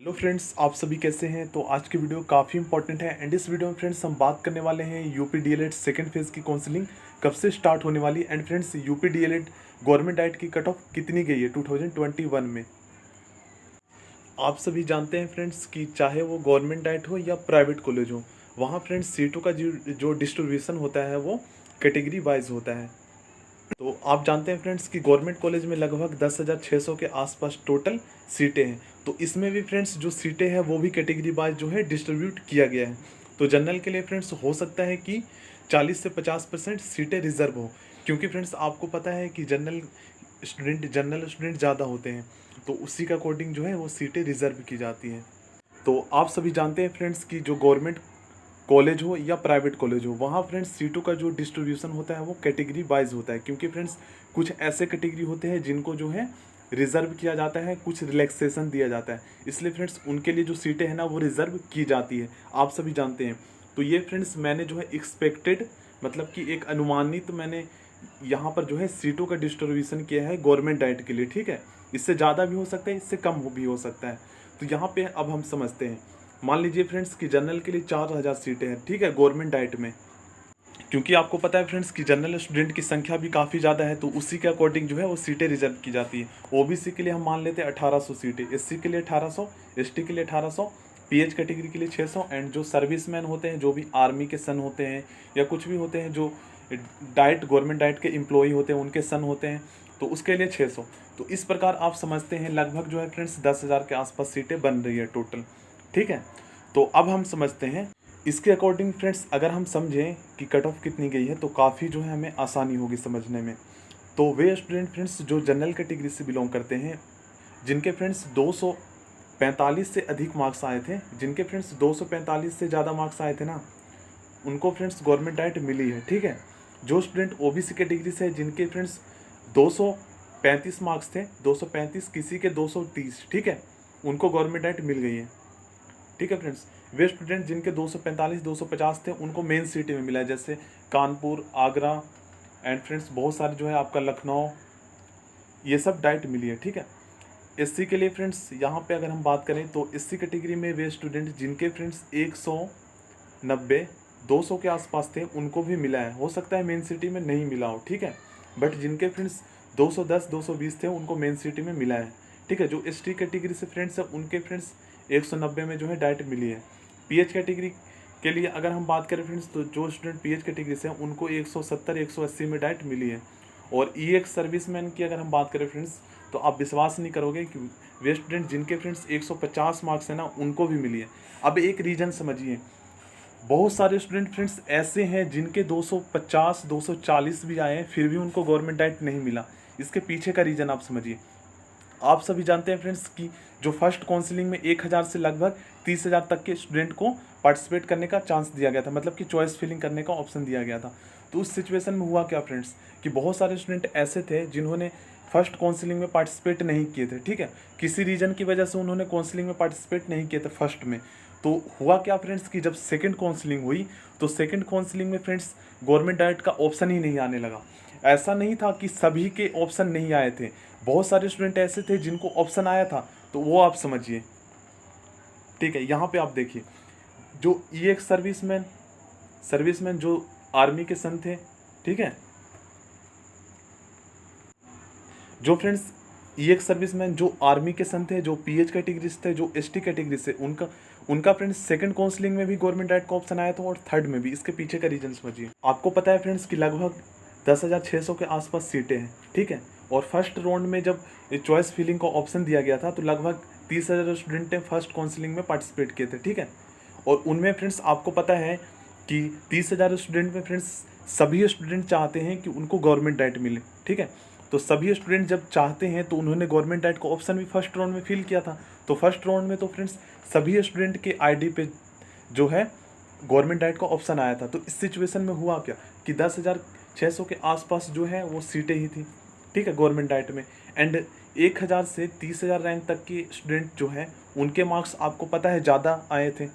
Hello friends, आप सभी कैसे हैं। तो आज की वीडियो काफ़ी इंपॉर्टेंट है एंड इस वीडियो में फ्रेंड्स हम बात करने वाले हैं यूपी डीएलएड सेकंड फेज़ की काउंसलिंग कब से स्टार्ट होने वाली and friends UP DElEd government diet की कट ऑफ कितनी गई है 2021 में। आप सभी जानते हैं फ्रेंड्स कि चाहे वो गवर्नमेंट डाइट हो या प्राइवेट कॉलेज हो, वहाँ फ्रेंड्स सीटों का जो डिस्ट्रीब्यूशन होता है वो कैटेगरी वाइज होता है। तो आप जानते हैं फ्रेंड्स कि गवर्नमेंट कॉलेज में लगभग 10,600 के आसपास टोटल सीटें हैं। तो इसमें भी फ्रेंड्स जो सीटें हैं वो भी कैटेगरी वाइज जो है डिस्ट्रीब्यूट किया गया है। तो जनरल के लिए फ्रेंड्स हो सकता है कि 40 से 50% सीटें रिजर्व हो, क्योंकि फ्रेंड्स आपको पता है कि जनरल स्टूडेंट ज़्यादा होते हैं, तो उसी के अकॉर्डिंग जो है वो सीटें रिजर्व की जाती हैं। तो आप सभी जानते हैं फ्रेंड्स कि जो गवर्नमेंट कॉलेज हो या प्राइवेट कॉलेज हो, वहाँ फ्रेंड्स सीटों का जो डिस्ट्रीब्यूशन होता है वो कैटेगरी वाइज होता है, क्योंकि फ्रेंड्स कुछ ऐसे कैटेगरी होते हैं जिनको जो है रिजर्व किया जाता है, कुछ रिलैक्सेशन दिया जाता है, इसलिए फ्रेंड्स उनके लिए जो सीटें हैं ना वो रिजर्व की जाती है, आप सभी जानते हैं। तो ये फ्रेंड्स मैंने जो है एक्सपेक्टेड, मतलब कि एक अनुमानित मैंने यहाँ पर जो है सीटों का डिस्ट्रीब्यूशन किया है गवर्नमेंट डाइट के लिए, ठीक है। इससे ज़्यादा भी हो सकता है, इससे कम भी हो सकता है। तो यहाँ पे अब हम समझते हैं, मान लीजिए फ्रेंड्स कि जनरल के लिए 4,000 सीटें हैं, ठीक है, गवर्नमेंट डाइट में। क्योंकि आपको पता है फ्रेंड्स कि जनरल स्टूडेंट की संख्या भी काफ़ी ज़्यादा है, तो उसी के अकॉर्डिंग जो है वो सीटें रिजर्व की जाती है। ओबीसी के लिए हम मान लेते हैं 1800 सीटें, एससी के लिए 1800, एसटी के लिए 1800, पीएच कैटेगरी के लिए 600 एंड जो सर्विसमैन होते हैं, जो भी आर्मी के सन होते हैं या कुछ भी होते हैं, जो गवर्नमेंट डाइट के एम्प्लॉई होते हैं, उनके सन होते हैं, तो उसके लिए 600। तो इस प्रकार आप समझते हैं लगभग जो है फ्रेंड्स 10,000 के आसपास सीटें बन रही है टोटल, ठीक है। तो अब हम समझते हैं इसके अकॉर्डिंग फ्रेंड्स, अगर हम समझें कि कट ऑफ कितनी गई है तो काफ़ी जो है हमें आसानी होगी समझने में। तो वे स्टूडेंट फ्रेंड्स जो जनरल कैटेगरी से बिलोंग करते हैं, जिनके फ्रेंड्स 245 से अधिक मार्क्स आए थे, जिनके फ्रेंड्स 245 से ज़्यादा मार्क्स आए थे ना, उनको फ्रेंड्स गवर्नमेंट डाइट मिली है, ठीक है। जो स्टूडेंट ओबीसी कैटेगरी से है, जिनके फ्रेंड्स 235 मार्क्स थे, 235 किसी के 230, ठीक है, उनको गवर्नमेंट डाइट मिल गई है, ठीक है फ्रेंड्स। वे स्टूडेंट जिनके 245 250 थे, उनको मेन सिटी में मिला है, जैसे कानपुर, आगरा एंड फ्रेंड्स बहुत सारे जो है आपका लखनऊ, ये सब डाइट मिली है, ठीक है। एससी के लिए फ्रेंड्स यहाँ पे अगर हम बात करें तो एससी कैटेगरी में वे स्टूडेंट जिनके फ्रेंड्स 190 200 के आसपास थे, उनको भी मिला है। हो सकता है मेन सिटी में नहीं मिला हो, ठीक है, बट जिनके फ्रेंड्स 210 220 थे उनको मेन सिटी में मिला है, ठीक है। जो एसटी कैटेगरी से फ्रेंड्स है, उनके फ्रेंड्स 190 में जो है डाइट मिली है। पीएच कैटेगरी के लिए अगर हम बात करें फ्रेंड्स, तो जो स्टूडेंट पीएच कैटेगरी से हैं उनको 170 180 में डाइट मिली है। और ईएक्स सर्विसमैन की अगर हम बात करें फ्रेंड्स, तो आप विश्वास नहीं करोगे कि वे स्टूडेंट जिनके फ्रेंड्स 150 मार्क्स है ना, उनको भी मिली है। अब एक रीज़न समझिए, बहुत सारे स्टूडेंट फ्रेंड्स ऐसे हैं जिनके 250 240 भी आए हैं, फिर भी उनको गवर्नमेंट डाइट नहीं मिला। इसके पीछे का रीज़न आप समझिए। आप सभी जानते हैं फ्रेंड्स कि जो फर्स्ट काउंसलिंग में 1,000 से लगभग 30,000 तक के स्टूडेंट को पार्टिसिपेट करने का चांस दिया गया था, मतलब कि चॉइस फिलिंग करने का ऑप्शन दिया गया था। तो उस सिचुएशन में हुआ क्या फ्रेंड्स कि बहुत सारे स्टूडेंट ऐसे थे जिन्होंने फर्स्ट काउंसलिंग में पार्टिसिपेट नहीं किए थे, ठीक है, किसी रीजन की वजह से उन्होंने काउंसलिंग में पार्टिसिपेट नहीं किए थे फर्स्ट में। तो हुआ क्या फ्रेंड्स कि जब सेकंड काउंसलिंग हुई, तो सेकंड काउंसलिंग में फ्रेंड्स गवर्नमेंट डाइट का ऑप्शन ही नहीं आने लगा। ऐसा नहीं था कि सभी के ऑप्शन नहीं आए थे, बहुत सारे स्टूडेंट ऐसे थे जिनको ऑप्शन आया था, तो वो आप समझिए, ठीक है। यहाँ पे आप देखिए, जो ई एक सर्विसमैन जो आर्मी के सन थे, ठीक है, जो फ्रेंड्स ई एक सर्विसमैन जो आर्मी के सन थे, जो पीएच कैटेगरी से थे, जो एसटी कैटेगरी से, उनका उनका फ्रेंड्स सेकंड काउंसलिंग में भी गवर्नमेंट डाइट का ऑप्शन आया था और थर्ड में भी। इसके पीछे का रीजन समझिए। आपको पता है फ्रेंड्स कि लगभग 10,600 के आसपास सीटें हैं, ठीक है, और फर्स्ट राउंड में जब चॉइस फिलिंग का ऑप्शन दिया गया था, तो लगभग 30,000 स्टूडेंट ने फर्स्ट काउंसलिंग में पार्टिसिपेट किए थे, ठीक है। और उनमें फ्रेंड्स आपको पता है कि 30,000 स्टूडेंट में फ्रेंड्स सभी स्टूडेंट चाहते हैं कि उनको गवर्नमेंट डाइट मिले, ठीक है। तो सभी स्टूडेंट जब चाहते हैं तो उन्होंने गवर्नमेंट डाइट का ऑप्शन भी फर्स्ट राउंड में फिल किया था। तो फर्स्ट राउंड में तो फ्रेंड्स सभी स्टूडेंट के आईडी पे जो है गवर्नमेंट डाइट का ऑप्शन आया था। तो इस सिचुएशन में हुआ क्या कि 10,600 के आसपास जो है वो सीटें ही थी, ठीक है, गवर्नमेंट डाइट में। एंड 1,000 से 30,000 रैंक तक के स्टूडेंट जो है उनके मार्क्स आपको पता है ज़्यादा आए थे,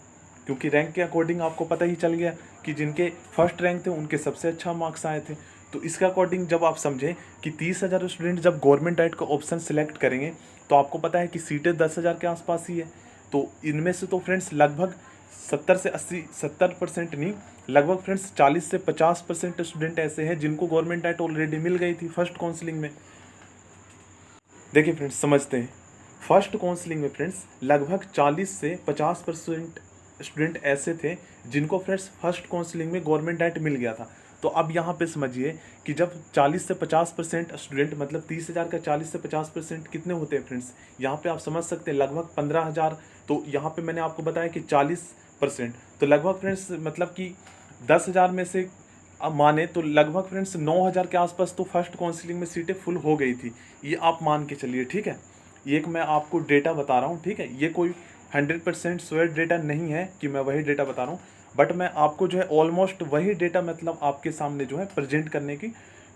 क्योंकि रैंक के अकॉर्डिंग आपको पता ही चल गया कि जिनके फर्स्ट रैंक थे उनके सबसे अच्छा मार्क्स आए थे। तो इसके अकॉर्डिंग जब आप समझें कि 30,000 स्टूडेंट जब गवर्नमेंट डाइट का ऑप्शन सेलेक्ट करेंगे, तो आपको पता है कि सीटें 10,000 के आसपास ही है। तो इनमें से तो फ्रेंड्स लगभग 70% नहीं, लगभग फ्रेंड्स 40 से 50% स्टूडेंट ऐसे हैं जिनको गवर्नमेंट डाइट ऑलरेडी मिल गई थी फर्स्ट काउंसलिंग में। देखिए फ्रेंड्स, समझते हैं। फर्स्ट काउंसलिंग में फ्रेंड्स लगभग 40 से 50% स्टूडेंट ऐसे थे जिनको फ्रेंड्स फर्स्ट काउंसलिंग में गवर्नमेंट डाइट मिल गया था। तो अब यहाँ पे समझिए कि जब 40 से 50% स्टूडेंट, मतलब 30,000 का 40 से 50% कितने होते हैं फ्रेंड्स, यहाँ पे आप समझ सकते हैं लगभग 15,000। तो यहाँ पे मैंने आपको बताया कि 40%, तो लगभग फ्रेंड्स मतलब कि 10,000 में से अब माने तो लगभग फ्रेंड्स 9,000 के आसपास तो फर्स्ट काउंसलिंग में सीटें फुल हो गई थी, ये आप मान के चलिए, ठीक है। ये एक मैं आपको डेटा बता रहा हूँ, ठीक है। ये कोई 100% श्योर डेटा नहीं है कि मैं वही डेटा बता रहा हूँ, बट मैं आपको जो है ऑलमोस्ट वही डेटा मतलब आपके सामने जो है प्रेजेंट करने की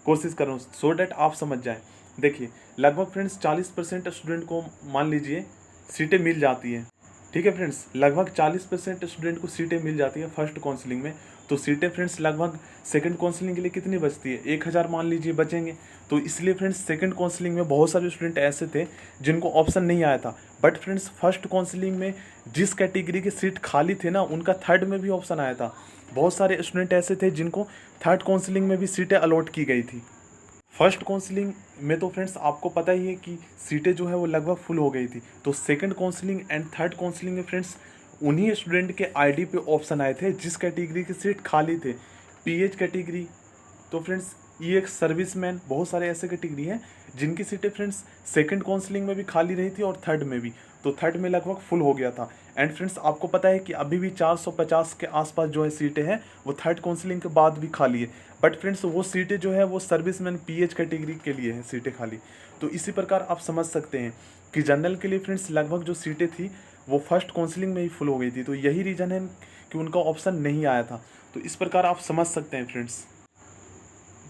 कोशिश कर रहा हूँ, सो डैट आप समझ जाएँ। देखिए लगभग फ्रेंड्स 40% स्टूडेंट को मान लीजिए सीटें मिल जाती हैं, ठीक है फ्रेंड्स। लगभग 40% स्टूडेंट को सीटें मिल जाती है फर्स्ट काउंसलिंग में। तो सीटें फ्रेंड्स लगभग सेकंड काउंसलिंग के लिए कितनी बचती है, 1,000 मान लीजिए बचेंगे। तो इसलिए फ्रेंड्स सेकंड काउंसलिंग में बहुत सारे स्टूडेंट ऐसे थे जिनको ऑप्शन नहीं आया था, बट फ्रेंड्स फर्स्ट काउंसलिंग में जिस कैटेगरी की सीट खाली थे ना, उनका थर्ड में भी ऑप्शन आया था। बहुत सारे स्टूडेंट ऐसे थे जिनको थर्ड काउंसलिंग में भी सीटें अलॉट की गई थी। फर्स्ट काउंसलिंग में तो फ्रेंड्स आपको पता ही है कि सीटें जो है वो लगभग फुल हो गई थी। तो second counselling and third counselling में फ्रेंड्स उन्हीं स्टूडेंट के आईडी पे ऑप्शन आए थे जिस कैटेगरी की सीट खाली थे। पीएच कैटेगरी, तो फ्रेंड्स ये एक सर्विसमैन, बहुत सारे ऐसे कैटेगरी हैं जिनकी सीटें फ्रेंड्स सेकंड काउंसलिंग में भी खाली रही थी और थर्ड में भी। तो थर्ड में लगभग फुल हो गया था। एंड फ्रेंड्स आपको पता है कि अभी भी 450 के आसपास जो है सीटें हैं वो थर्ड काउंसलिंग के बाद भी खाली है। बट फ्रेंड्स वो सीटें जो है वो सर्विसमैन पीएच कैटेगरी के लिए है सीटें खाली। तो इसी प्रकार आप समझ सकते हैं कि जनरल के लिए फ्रेंड्स लगभग जो सीटें थी वो फर्स्ट काउंसलिंग में ही फुल हो गई थी। तो यही रीज़न है कि उनका ऑप्शन नहीं आया था। तो इस प्रकार आप समझ सकते हैं फ्रेंड्स।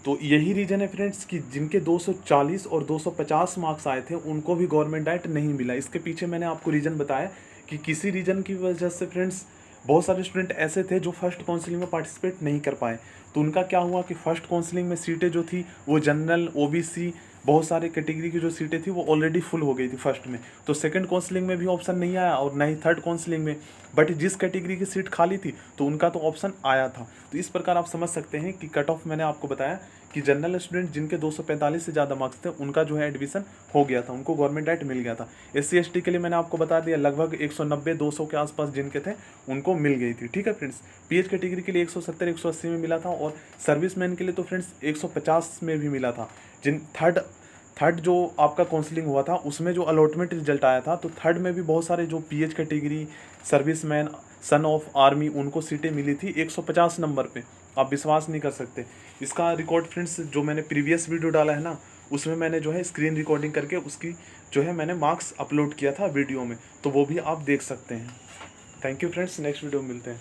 तो यही रीज़न है फ्रेंड्स कि जिनके 240 और 250 मार्क्स आए थे उनको भी गवर्नमेंट डाइट नहीं मिला। इसके पीछे मैंने आपको रीज़न बताया कि किसी रीज़न की वजह से फ्रेंड्स बहुत सारे स्टूडेंट ऐसे थे जो फर्स्ट काउंसलिंग में पार्टिसिपेट नहीं कर पाए। तो उनका क्या हुआ कि फर्स्ट काउंसलिंग में सीटें जो थी वो जनरल, ओबीसी, बहुत सारे कैटेगरी की जो सीटें थी वो ऑलरेडी फुल हो गई थी फर्स्ट में। तो सेकंड काउंसलिंग में भी ऑप्शन नहीं आया और ना ही थर्ड काउंसलिंग में, बट जिस कैटेगरी की सीट खाली थी तो उनका तो ऑप्शन आया था। तो इस प्रकार आप समझ सकते हैं कि कट ऑफ मैंने आपको बताया कि जनरल स्टूडेंट जिनके 245 से ज़्यादा मार्क्स थे उनका जो है एडमिशन हो गया था, उनको गवर्नमेंट डाइट मिल गया था। SC ST के लिए मैंने आपको बता दिया लगभग 190-200 के आसपास जिनके थे उनको मिल गई थी, ठीक है फ्रेंड्स। पीएच कैटेगरी के लिए 170-180 में मिला था और सर्विसमैन के लिए तो फ्रेंड्स 150 में भी मिला था। जिन थर्ड जो आपका काउंसलिंग हुआ था उसमें जो अलॉटमेंट रिजल्ट आया था तो थर्ड में भी बहुत सारे जो pH category, serviceman, son of army, उनको सीटें मिली थी 150 नंबर पे। आप विश्वास नहीं कर सकते। इसका रिकॉर्ड फ्रेंड्स जो मैंने प्रीवियस वीडियो डाला है ना, उसमें मैंने जो है स्क्रीन रिकॉर्डिंग करके उसकी जो है मैंने मार्क्स अपलोड किया था वीडियो में, तो वो भी आप देख सकते हैं। Thank you friends, next video में मिलते हैं।